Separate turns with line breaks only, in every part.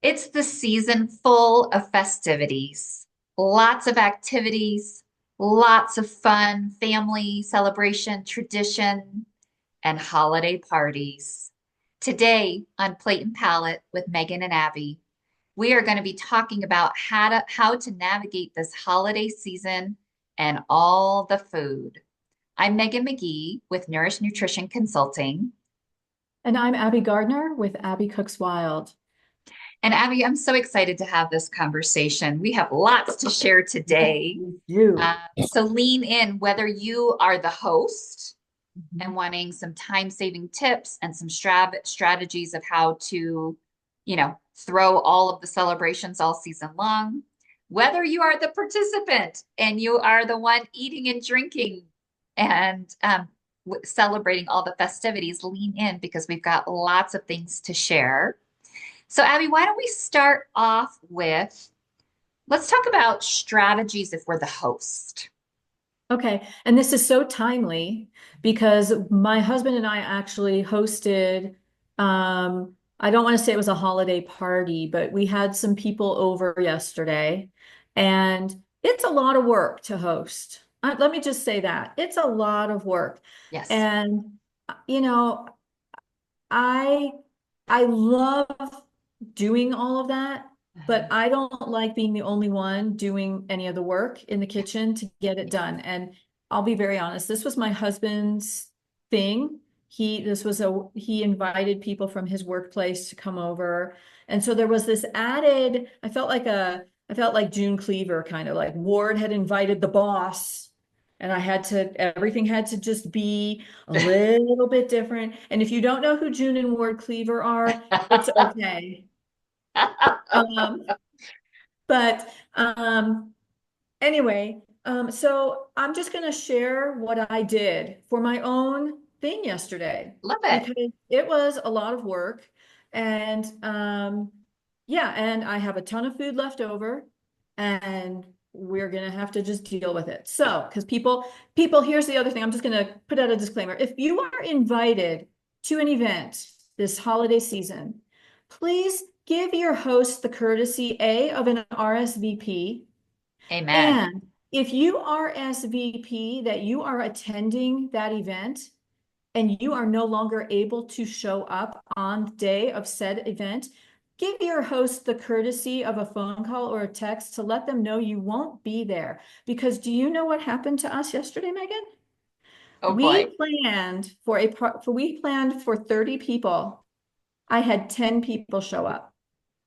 It's the season full of festivities, lots of activities, lots of fun, family celebration, tradition, and holiday parties. Today on Plate and Palate with Megan and Abby, we are going to be talking about how to navigate this holiday season and all the food. I'm Megan McGee with Nourish Nutrition Consulting.
And I'm Abby Gardner with Abby Cooks Wild.
And Abby, I'm so excited to have this conversation. We have lots to share
Yes,
today.
we do.
So lean in, whether you are the host and
Mhm.
wanting some time-saving tips and some strategies of how to, throw all of the celebrations all season long, whether you are the participant and you are the one eating and drinking and celebrating all the festivities, lean in because we've got lots of things to share. So, Abby, why don't we start off with let's talk about strategies if we're the host.
Okay, and this is so timely because my husband and I actually hosted, I don't want to say it was a holiday party, but we had some people over yesterday, and it's a lot of work to host. Let me just say that. It's a lot of work.
Yes.
And you know, I I love doing all of that, but
Uh-huh.
I don't like being the only one doing any of the work in the
Yeah.
kitchen to get it
Yeah.
done. And I'll be very honest, this was my husband's thing. He invited people from his workplace to come over. And so there was this added, I felt like June Cleaver, kind of like Ward had invited the boss. And everything had to just be a little bit different. And if you don't know who June and Ward Cleaver are, it's okay. Um, but anyway, so I'm just going to share what I did for my own thing yesterday
Love it.
because it was a lot of work. And yeah, and I have a ton of food left over, and we're going to have to just deal with it. So, because here's the other thing. I'm just going to put out a disclaimer. If you are invited to an event this holiday season, please give your host the courtesy, A, of an RSVP,
Amen.
and if you RSVP that you are attending that event and you are no longer able to show up on the day of said event, give your host the courtesy of a phone call or a text to let them know you won't be there. Because do you know what happened to us yesterday, Megan?
Oh boy.
We planned for 30 people. I had 10 people show up.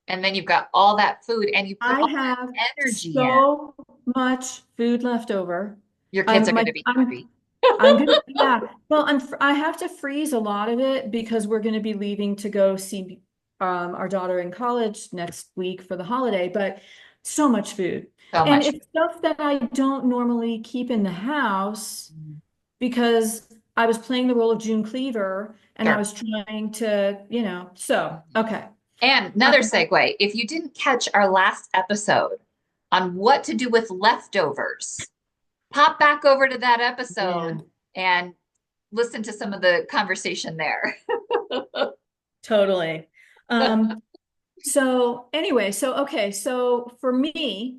And then you've got all that food and you put
I
all
have
that energy in.
so much food left over.
Your kids are
I'm
going
like,
to be happy.
I'm gonna, yeah. Well, I have to freeze a lot of it because we're gonna be leaving to go see our daughter in college next week for the holiday, but so much food.
So
And
much.
it's stuff that I don't normally keep in the house because I was playing the role of June Cleaver and I
Sure.
was trying to, so okay.
And another
Um,
segue, if you didn't catch our last episode on what to do with leftovers, pop back over to that episode
man,
and listen to some of the conversation there.
totally. So anyway, so for me,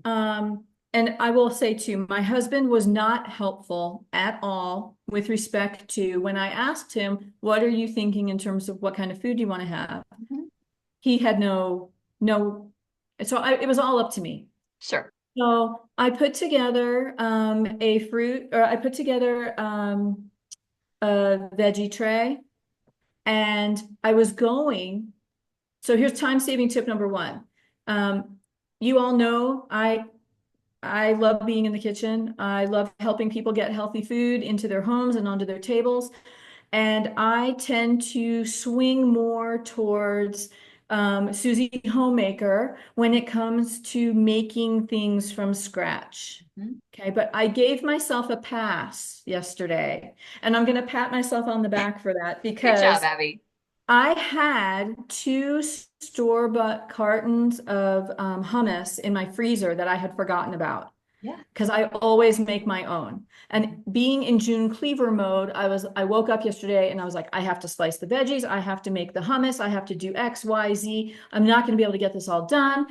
and I will say too, my husband was not helpful at all with respect to when I asked him, what are you thinking in terms of what kind of food you want to have?
Mhm.
He had no, it was all up to me.
Sure.
So I put together I put together a veggie tray, and I was going. So here's time-saving tip number one. Um, you all know I love being in the kitchen. I love helping people get healthy food into their homes and onto their tables. And I tend to swing more towards Susie Homemaker when it comes to making things from scratch.
Mhm.
Okay, but I gave myself a pass yesterday, and I'm going to pat myself on the back for that
Good job,
because
Abby.
I had two store-bought cartons of hummus in my freezer that I had forgotten about.
Yeah.
because I always make my own. And being in June cleaver mode, I woke up yesterday and I was like, I have to slice the veggies, I have to make the hummus, I have to do X, Y, Z. I'm not going to be able to get this all done.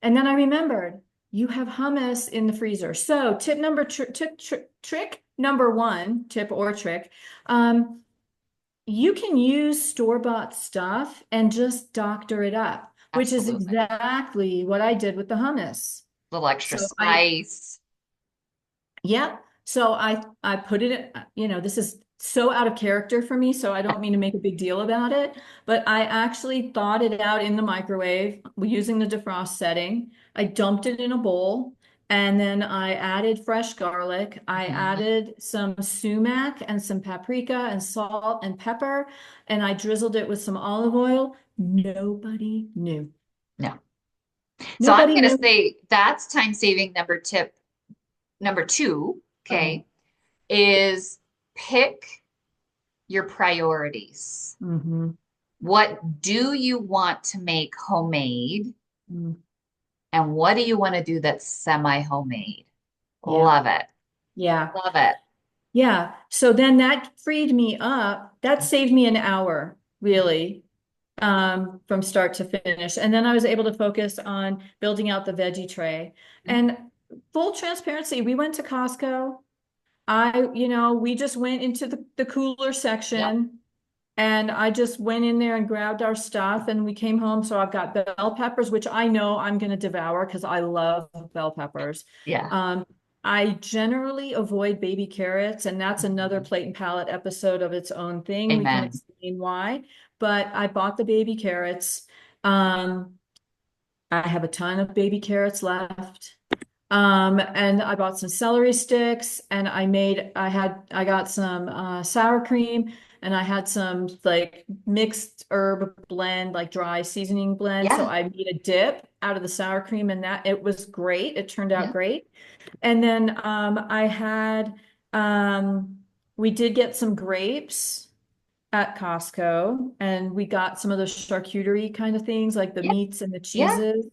And then I remembered you have hummus in the freezer. So trick number one, tip or trick, you can use store-bought stuff and just doctor it up, which is
Absolutely.
exactly what I did with the hummus.
Little extra
So I
spice.
Yeah. So I put it, this is so out of character for me, so I don't mean to make a big deal about it, but I actually thawed it out in the microwave using the defrost setting. I dumped it in a bowl and then I added fresh garlic. I
Mhm.
added some sumac and some paprika and salt and pepper, and I drizzled it with some olive oil. Nobody knew.
No. So I'm
Nobody
going to
knew.
say that's time saving number tip number two,
Oh.
okay, is pick your priorities.
Mm-hmm.
What do you want to make homemade?
Mm.
And what do you want to do that's semi-homemade?
Yeah.
Love it.
Yeah.
Love it.
Yeah. So then that freed me up. That saved me an hour, really, from start to finish. And then I was able to focus on building out the veggie tray.
Mhm.
And full transparency, we went to Costco. We just went into the cooler
Yep.
section and I just went in there and grabbed our stuff and we came home. So I've got bell peppers, which I know I'm going to devour because I love bell peppers.
Yeah.
Um, I generally avoid baby carrots, and that's another
Mhm.
plate and palette episode of its own thing. We can
Amen.
explain why, but I bought the baby carrots. Um, I have a ton of baby carrots left. And I bought some celery sticks and I got some sour cream and I had some like mixed herb blend, like dry seasoning blend. So
Yeah.
I made a dip out of the sour cream and that it was great. It turned out
Yeah.
great. And then um, we did get some grapes at Costco and we got some of the charcuterie kind of things like the
Yeah.
meats and the
Yeah.
cheeses.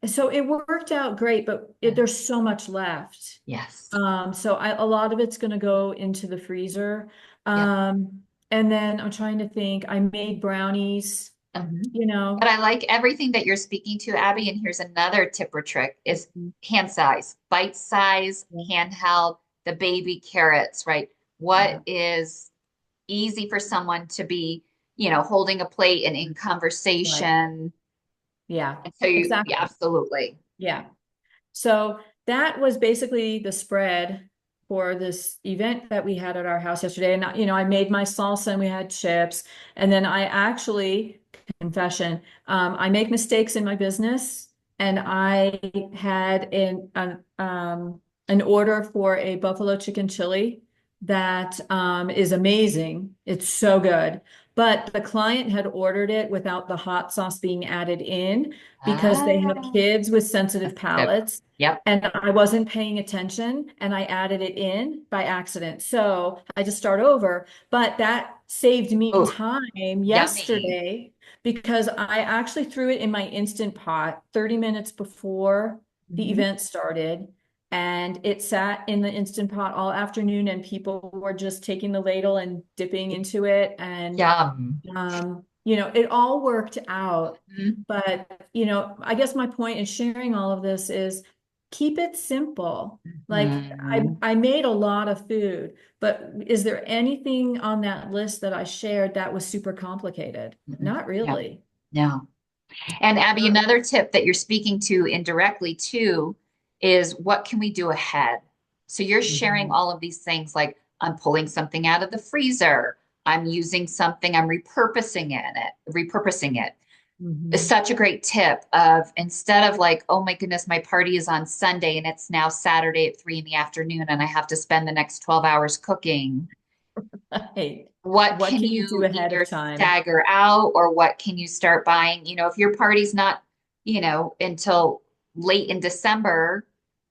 So it worked out great, but there's so much left.
Yes.
So a lot of it's going to go into the freezer.
Yep.
And then I'm trying to think, I made brownies,
Mhm.
you
But
know.
I like everything that you're speaking to, Abby. And here's another tip or trick is hand size, bite size,
Yeah,
handheld, the baby carrots, right? What
yeah,
is easy for someone to be, holding a plate and in
right.
conversation.
Yeah,
And so yeah,
exactly.
absolutely.
Yeah. So that was basically the spread for this event that we had at our house yesterday. And, I made my salsa and we had chips. And then I actually, confession, I make mistakes in my business. And I had an order for a buffalo chicken chili that is amazing. It's so good. But the client had ordered it without the hot sauce being added in because they have
Ah,
kids with sensitive
that's a tip.
palates.
Yep.
And I wasn't paying attention and I added it in by accident. So I just start over. But that saved me
Oh,
time
yummy.
yesterday because I actually threw it in my Instant Pot 30 minutes before the
Mhm.
event started. And it sat in the Instant Pot all afternoon, and people were just taking the ladle and dipping into it. And
Yum.
it all worked out.
Mhm.
But, I guess my point in sharing all of this is keep it simple. Like
Mhm.
I made a lot of food, but is there anything on that list that I shared that was super complicated?
Mhm.
Not
Yeah.
really.
No. And Abby,
Not-
another tip that you're speaking to indirectly too is what can we do ahead? So you're sharing
Mhm.
all of these things like I'm pulling something out of the freezer, I'm using something, I'm repurposing it. It's
Mhm.
such a great tip of instead of like, oh my goodness, my party is on Sunday and it's now Saturday at 3 in the afternoon and I have to spend the next 12 hours cooking.
Right.
What
What
can
can you do
you
ahead
either
of time?
stagger out or what can you start buying? If your party's not, until late in December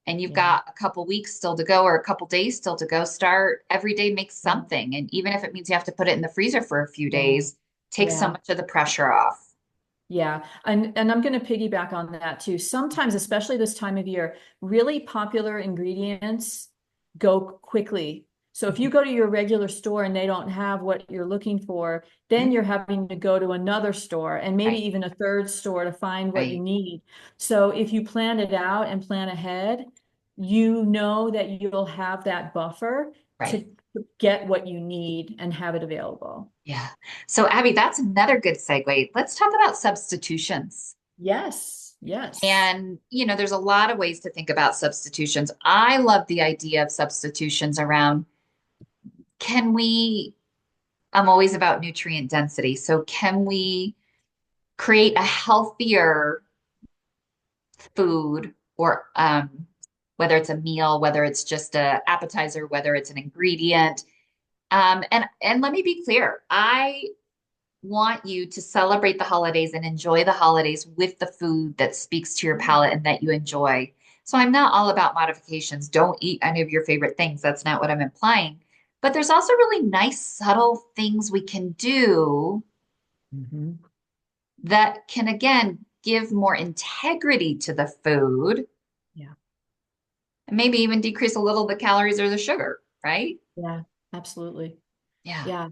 and you've
Yeah.
got a couple weeks still to go or a couple days still to go, start every day make
Yeah.
something. And even if it means you have to put it in the freezer for a few
Yeah.
days, take so
Yeah.
much of the pressure off.
Yeah, and I'm going to piggyback on that too. Sometimes, especially this time of year, really popular ingredients go quickly. So if you
Mhm.
go to your regular store and they don't have what you're looking for, then you're having to go to another store and maybe
Right,
even a third store to find what you
right,
need. So if you plan it out and plan ahead, you know that you'll have that buffer
right.
to get what you need and have it available.
Yeah. So, Abby, that's another good segue. Let's talk about substitutions.
Yes, yes.
And, there's a lot of ways to think about substitutions. I love the idea of substitutions around can we, I'm always about nutrient density. So, can we create a healthier food or whether it's a meal, whether it's just a appetizer, whether it's an ingredient? And let me be clear, I want you to celebrate the holidays and enjoy the holidays with the food that speaks to your palate and that you enjoy. So I'm not all about modifications. Don't eat any of your favorite things. That's not what I'm implying. But there's also really nice, subtle things we can do
Mhm.
that can, again, give more integrity to the food
Yeah,
and maybe even decrease a little the calories or the sugar, right?
yeah, absolutely.
Yeah.
Yeah.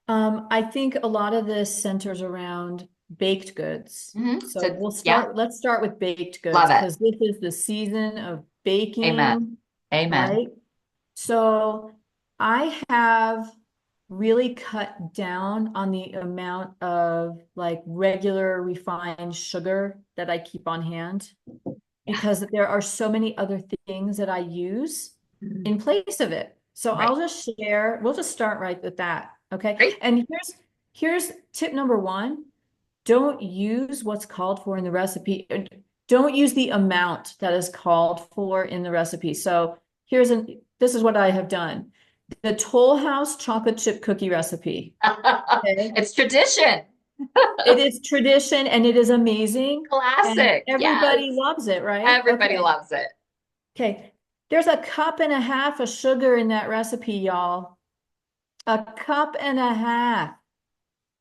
I think a lot of this centers around baked goods. So
So, yeah,
let's start with baked goods
love it.
because this is the season of
Amen.
baking,
Amen.
right? So I have really cut down on the amount of like regular refined sugar that I keep on hand
Yeah.
because there are so many other things that I use
Mhm.
in place of it. So
Right.
I'll just share, we'll just start right with that. Okay.
Great.
And here's tip number one. Don't use what's called for in the recipe. Don't use the amount that is called for in the recipe. So this is what I have done. The Toll House chocolate chip cookie recipe. Okay.
It's tradition.
It is tradition and it is amazing and
Classic.
everybody
Yes.
loves it, right?
Everybody
Okay.
loves it.
Okay. There's a cup and a half of sugar in that recipe, y'all. A cup and a half.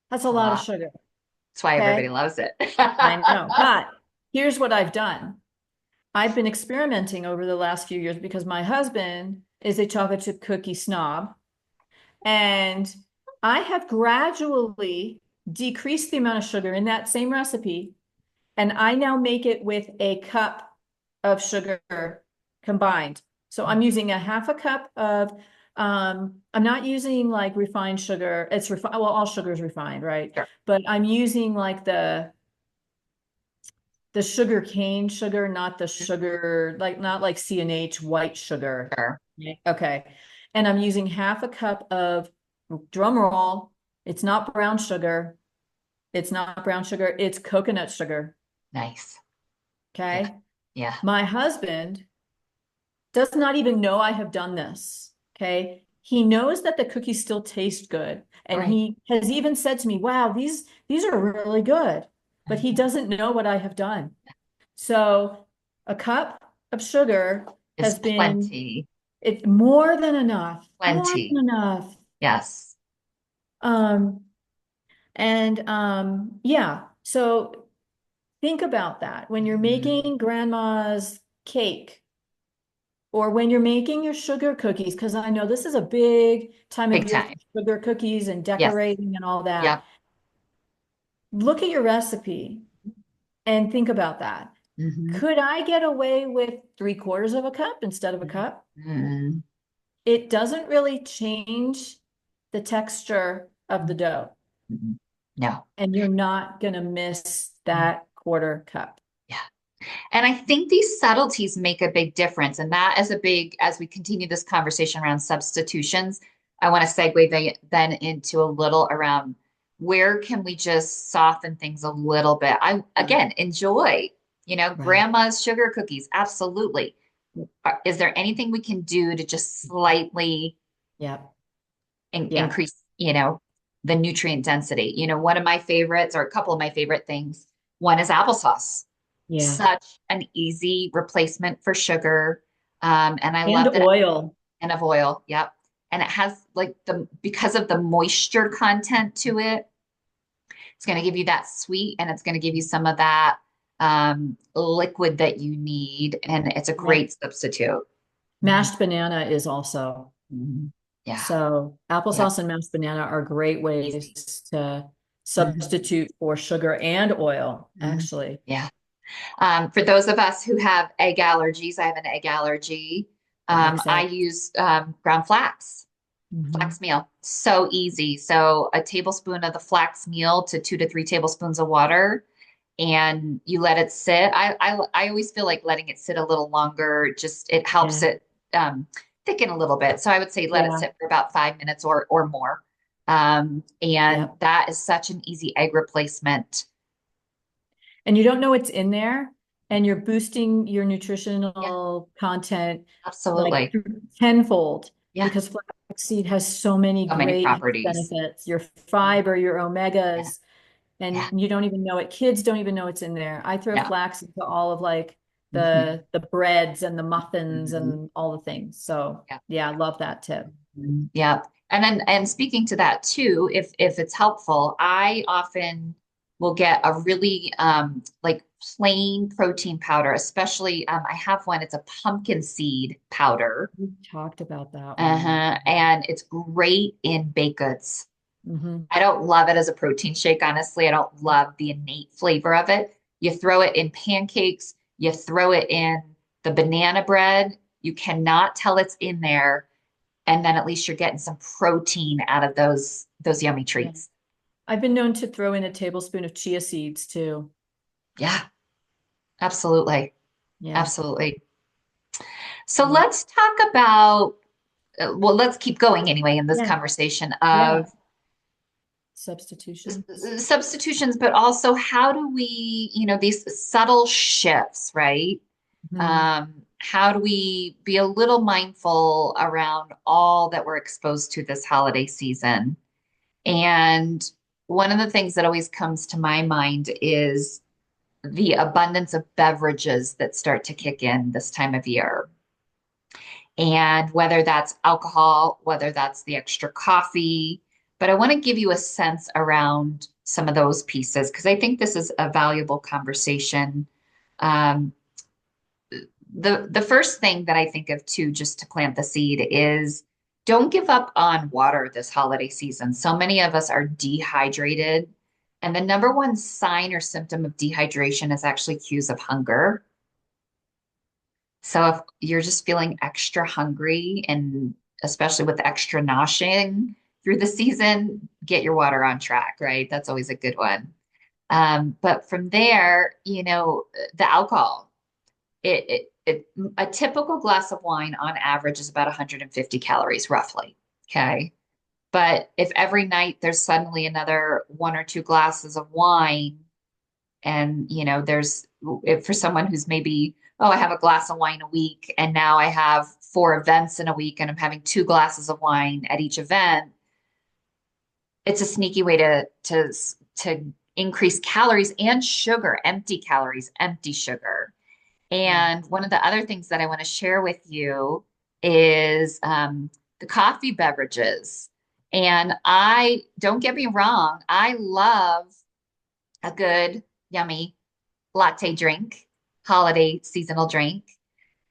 That's a
It's a
lot of
lot.
sugar.
That's why everybody
Okay.
loves it.
I know. But here's what I've done. I've been experimenting over the last few years because my husband is a chocolate chip cookie snob. And I have gradually decreased the amount of sugar in that same recipe. And I now make it with a cup of sugar combined. So I'm using a half a cup of, I'm not using like refined sugar. It's refined. Well, all sugar is refined, right?
Sure.
But I'm using like the sugar cane sugar, not the sugar, like not like CNH white sugar.
Sure.
Okay. And I'm using half a cup of drum roll. It's not brown sugar. It's not brown sugar. It's coconut sugar.
Nice. Yeah.
Okay.
Yeah.
My husband does not even know I have done this. Okay. He knows that the cookies still taste good. And
Right.
he has even said to me, wow, these are really good. But he doesn't know what I have done. So a cup of sugar
It's
has been,
plenty.
it's more than enough, more
Plenty.
than enough.
Yes.
Um, yeah, so think about that when you're
Mhm.
making grandma's cake or when you're making your sugar cookies, because I know this is a big time of
Big
year for
time.
sugar cookies and
Yes.
decorating and all that.
Yep.
Look at your recipe and think about that.
Hmm.
Could I get away with 3/4 of a cup instead of a cup?
Hmm.
It doesn't really change the texture of the dough,
No.
and you're not going to miss that quarter cup.
Yeah. And I think these subtleties make a big difference. And that is a big, as we continue this conversation around substitutions, I want to segue then into a little around where can we just soften things a little bit? I,
Yeah,
again, enjoy,
right.
grandma's sugar cookies. Absolutely. Is there anything we can do to just slightly
Yeah, yeah,
increase, the nutrient density? One of my favorites, or a couple of my favorite things, one is applesauce.
yeah.
Such an easy replacement for sugar. And I
And
love that,
oil.
and of oil. Yep. And it has like because of the moisture content to it, It's going to give you that sweet and it's going to give you some of that liquid that you need. And it's a
Yeah.
great substitute. Mhm.
Mashed banana is also.
Mhm. Yeah.
So
Yeah.
applesauce and mashed banana are great ways
Easy.
to
Mhm.
substitute for sugar and oil,
Mhm.
actually.
Yeah. For those of us who have egg allergies, I have an egg allergy.
Flax
I
egg.
use ground flax
Mhm.
meal. So easy. So a tablespoon of the flax meal to 2 to 3 tablespoons of water, and you let it sit. I always feel like letting it sit a little longer, just it helps
Yeah.
it um, thicken a little bit. So I would say let it
Yeah.
sit for about 5 minutes or more. And
Yep.
that is such an easy egg replacement.
And you don't know what's in there, and you're boosting your
Yeah,
nutritional content like
absolutely.
tenfold
Yeah,
because flaxseed has so many
so many
great health
properties.
benefits, your fiber, your
Yeah,
omegas,
yeah,
and you don't even know it. Kids don't even know it's in there. I throw
no.
flax into all of like
Mhm.
the breads and the muffins
Mhm.
and all the things. So
Yeah.
yeah, I love that tip.
Mhm. Yeah. And speaking to that too, if it's helpful, I often will get a really like plain protein powder, especially I have one, it's a pumpkin seed powder.
We talked about that one.
Uh-huh. And it's great in baked goods.
Hmm.
I don't love it as a protein shake, honestly. I don't love the innate flavor of it. You throw it in pancakes, you throw it in the banana bread. You cannot tell it's in there, and then at least you're getting some protein out of those yummy
Yeah.
treats.
I've been known to throw in a tablespoon of chia seeds too.
Yeah, absolutely.
Yeah.
Absolutely. So
Yeah.
let's talk about, well, let's keep going anyway in this
Yeah.
conversation
Yeah.
of
Substitutions.
substitutions, but also how do we, these subtle shifts, right?
Hmm.
How do we be a little mindful around all that we're exposed to this holiday season? And one of the things that always comes to my mind is the abundance of beverages that start to kick in this time of year. And whether that's alcohol, whether that's the extra coffee, but I want to give you a sense around some of those pieces because I think this is a valuable conversation. Um, the first thing that I think of too, just to plant the seed, is don't give up on water this holiday season. So many of us are dehydrated, and the number one sign or symptom of dehydration is actually cues of hunger. So if you're just feeling extra hungry, and especially with extra noshing through the season, get your water on track, right? That's always a good one. But from there, the alcohol. A typical glass of wine on average is about 150 calories, roughly. Okay. But if every night there's suddenly another 1 or 2 glasses of wine, and there's if for someone who's maybe, oh, I have a glass of wine a week, and now I have 4 events in a week, and I'm having 2 glasses of wine at each event, it's a sneaky way to increase calories and sugar, empty calories, empty sugar.
Yeah.
And one of the other things that I want to share with you is the coffee beverages. And I don't get me wrong, I love a good, yummy latte drink, holiday seasonal drink.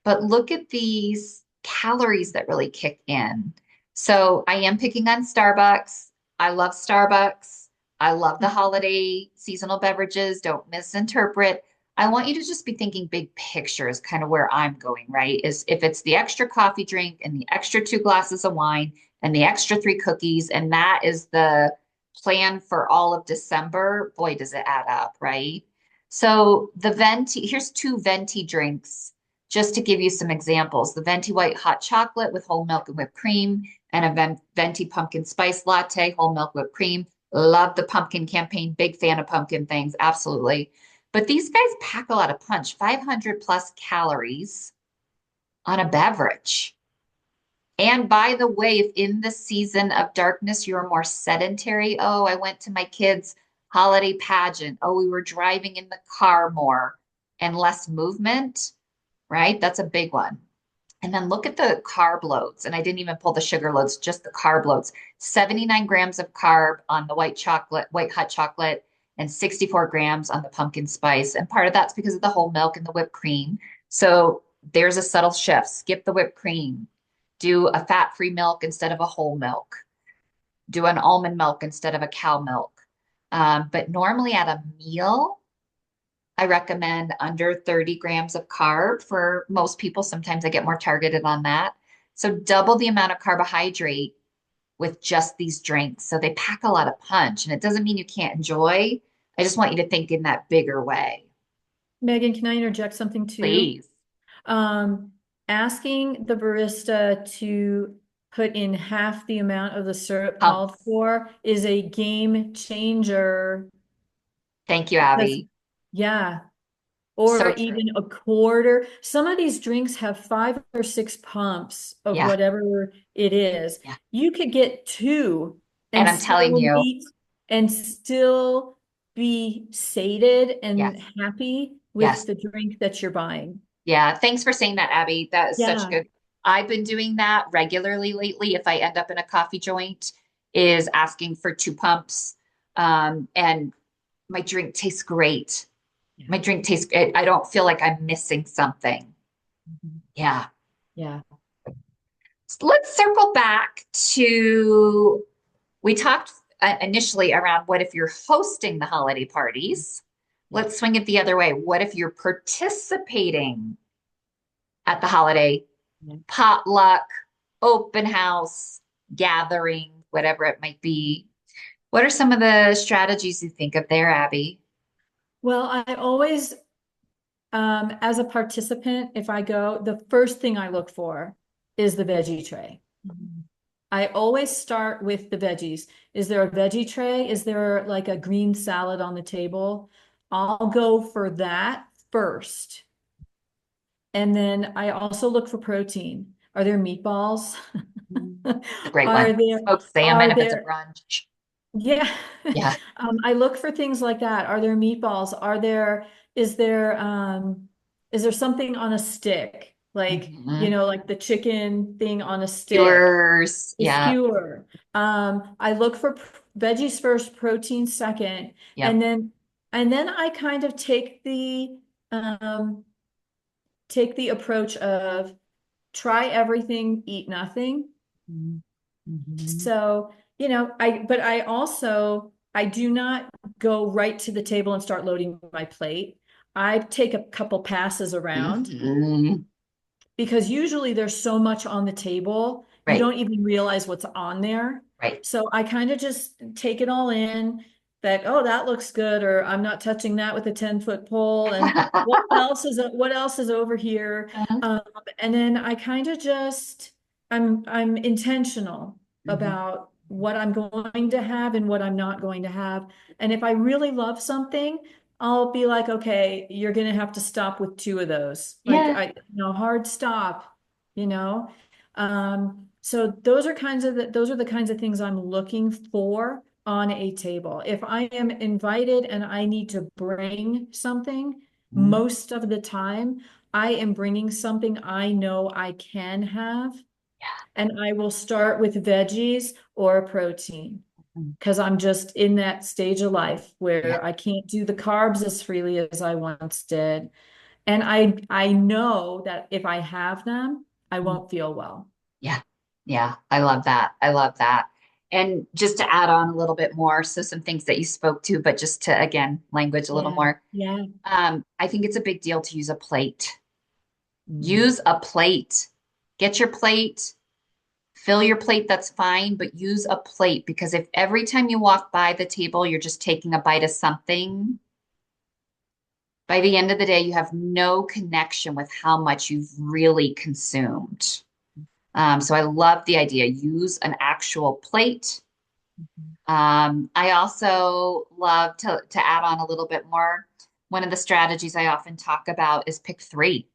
But look at these calories that really kick in. So I am picking on Starbucks. I love Starbucks. I love the holiday seasonal beverages. Don't misinterpret. I want you to just be thinking big picture is kind of where I'm going, right? Is if it's the extra coffee drink and the extra 2 glasses of wine and the extra 3 cookies, and that is the plan for all of December, boy, does it add up, right? So here's 2 venti drinks just to give you some examples. The venti white hot chocolate with whole milk and whipped cream, and a venti pumpkin spice latte, whole milk whipped cream. Love the pumpkin campaign. Big fan of pumpkin things. Absolutely. But these guys pack a lot of punch, 500 plus calories on a beverage. And by the way, if in the season of darkness you're more sedentary, oh, I went to my kids' holiday pageant. Oh, we were driving in the car more and less movement, right? That's a big one. And then look at the carb loads. And I didn't even pull the sugar loads, just the carb loads. 79 grams of carb on the white hot chocolate, and 64 grams on the pumpkin spice. And part of that's because of the whole milk and the whipped cream. So there's a subtle shift. Skip the whipped cream. Do a fat-free milk instead of a whole milk. Do an almond milk instead of a cow milk. But normally at a meal, I recommend under 30 grams of carb for most people. Sometimes I get more targeted on that. So double the amount of carbohydrate with just these drinks. So they pack a lot of punch, and it doesn't mean you can't enjoy. I just want you to think in that bigger way.
Megan, can I interject something too?
Please.
Um, Asking the barista to put in half the amount of the syrup called
Pumps.
for is a game changer
Thank you,
because,
Abby.
yeah,
So
or
true.
even a quarter. Some of these drinks have 5 or 6 pumps of
Yeah.
whatever it is.
Yeah.
You could get two
And
and
I'm telling
still
you,
meet and still be sated and
yes,
happy with
yes.
the drink that you're buying.
Yeah. Thanks for saying that, Abby. That is such
Yeah.
good. I've been doing that regularly lately. If I end up in a coffee joint, is asking for 2 pumps. And my drink tastes great.
Yeah.
My drink tastes, I don't feel like I'm missing something.
Mhm.
Yeah.
Yeah.
So let's circle back to, we talked initially around what if you're hosting the holiday parties?
Yeah.
Let's swing it the other way. What if you're participating at the holiday
Yeah.
potluck, open house, gathering, whatever it might be? What are some of the strategies you think of there, Abby?
Well, I always, as a participant, if I go, the first thing I look for is the veggie tray.
Mhm.
I always start with the veggies. Is there a veggie tray? Is there like a green salad on the table? I'll go for that first. And then I also look for protein. Are there meatballs?
It's a great
Are
one.
there,
Smoked salmon
are
if it's a
there,
brunch.
yeah.
Yeah.
I look for things like that. Are there meatballs? Is there, is there something on a stick? Like,
Mhm.
like the chicken thing on a stick,
Skewers.
the
Yeah.
skewer. I look for veggies first, protein second, and
Yep.
then, I kind of um, take the approach of try everything, eat nothing.
Mhm. Mhm.
So, but I do not go right to the table and start loading my plate. I take a couple passes around
Mhm.
because usually there's so much on the table, you
Right.
don't even realize what's on there.
Right.
So I kind of just take it all in that, oh, that looks good, or I'm not touching that with a 10-foot pole. And what else is over here? Um, and then I kind of just, I'm intentional
Mhm.
about what I'm going to have and what I'm not going to have. And if I really love something, I'll be like, okay, you're gonna have to stop with 2 of those. Like
Yeah.
hard stop, you know? So those are the kinds of things I'm looking for on a table. If I am invited and I need to bring something,
Mhm.
most of the time I am bringing something I know I can have,
Yeah.
and I will start with veggies or protein
Mhm.
because I'm just in that stage of life
Yeah.
where I can't do the carbs as freely as I once did. And I know that if I have them, I
Mhm.
won't feel well.
Yeah. Yeah. I love that. I love that. And just to add on a little bit more, so some things that you spoke to, but just to again, language a little
Yeah.
more.
Yeah.
I think it's a big deal to use a plate.
Mm.
Use a plate. Get your plate, fill your plate, that's fine, but use a plate because if every time you walk by the table, you're just taking a bite of something, by the end of the day, you have no connection with how much you've really consumed. So I love the idea. Use an actual plate. I also love to add on a little bit more. One of the strategies I often talk about is pick three.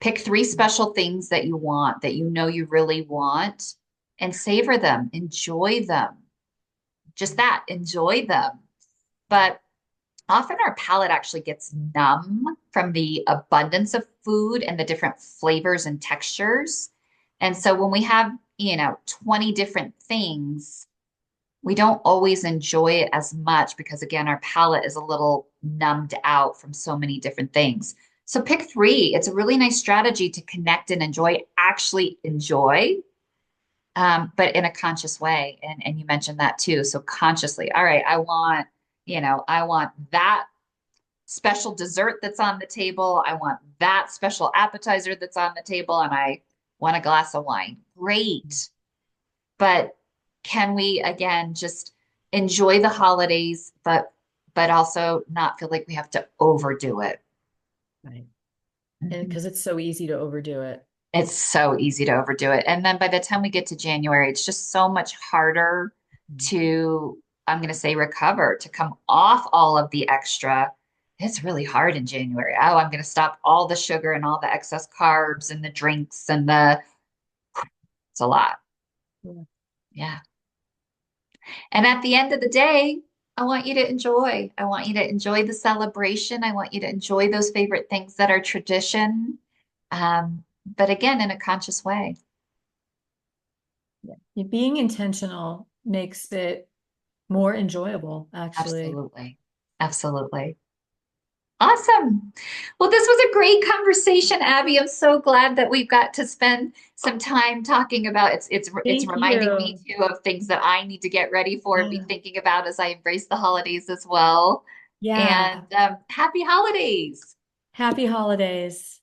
Pick three special things that you want, that you know you really want, and savor them, enjoy them. Just that, enjoy them. But often our palate actually gets numb from the abundance of food and the different flavors and textures. And so when we have, 20 different things, we don't always enjoy it as much because again, our palate is a little numbed out from so many different things. So pick three. It's a really nice strategy to connect and enjoy, actually enjoy, but in a conscious way. And you mentioned that too. So consciously, all right, I want that special dessert that's on the table. I want that special appetizer that's on the table, and I want a glass of wine. Great. But can we again just enjoy the holidays, but also not feel like we have to overdo it?
Right. And
Mhm.
because it's so easy to overdo it.
It's so easy to overdo it. And then by the time we get to January, it's just so much harder
Mhm.
to, I'm going to say, recover, to come off all of the extra. It's really hard in January. Oh, I'm going to stop all the sugar and all the excess carbs and the drinks it's a lot.
Yeah.
Yeah. And at the end of the day, I want you to enjoy. I want you to enjoy the celebration. I want you to enjoy those favorite things that are tradition. But again, in a conscious way.
Yeah. Being intentional makes it more enjoyable, actually.
Absolutely. Absolutely. Awesome. Well, this was a great conversation, Abby. I'm so glad that we've got to spend some time talking about it's
Thank
reminding me
you.
too of things that I need to get ready for and be
Yeah.
thinking about as I embrace the holidays as well.
Yeah.
And happy holidays.
Happy holidays.